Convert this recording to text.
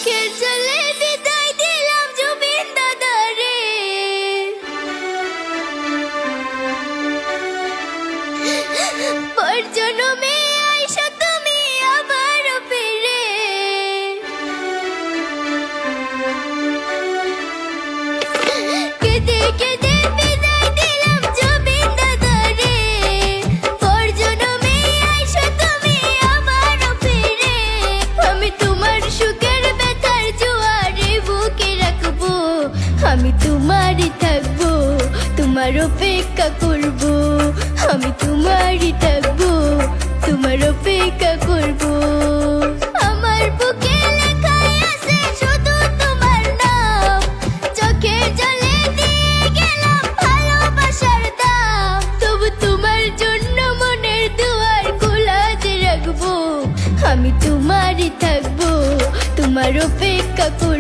চোখের জলে বিদায় দিলাম জুবিন দাদারে। পর জন্মে আইসা তুমি আবার ফিরে। কেঁদে কেঁদে বিদায় দিলাম জুবিন দাদারে। পর জন্মে আইসা তুমি আবার ফিরে। আমি তোমার সুখের ব্যথার জোয়ারে বুকে রাখবো, আমি তোমারই থাকবো, তোমার অপেক্ষা করবো। আমি তোমারই থাকবো, তোমার অপেক্ষা করবো। আমার বুকে লেখাই আছে শুধু তোমার নাম, চোখের জলে দিয়ে গেলাম ভালোবাসার দাম। তবু তোমার জন্য মনের দুয়ার খোলা যে রাখবো, আমি তোমারই থাকবো, তোমার অপেক্ষা করবো।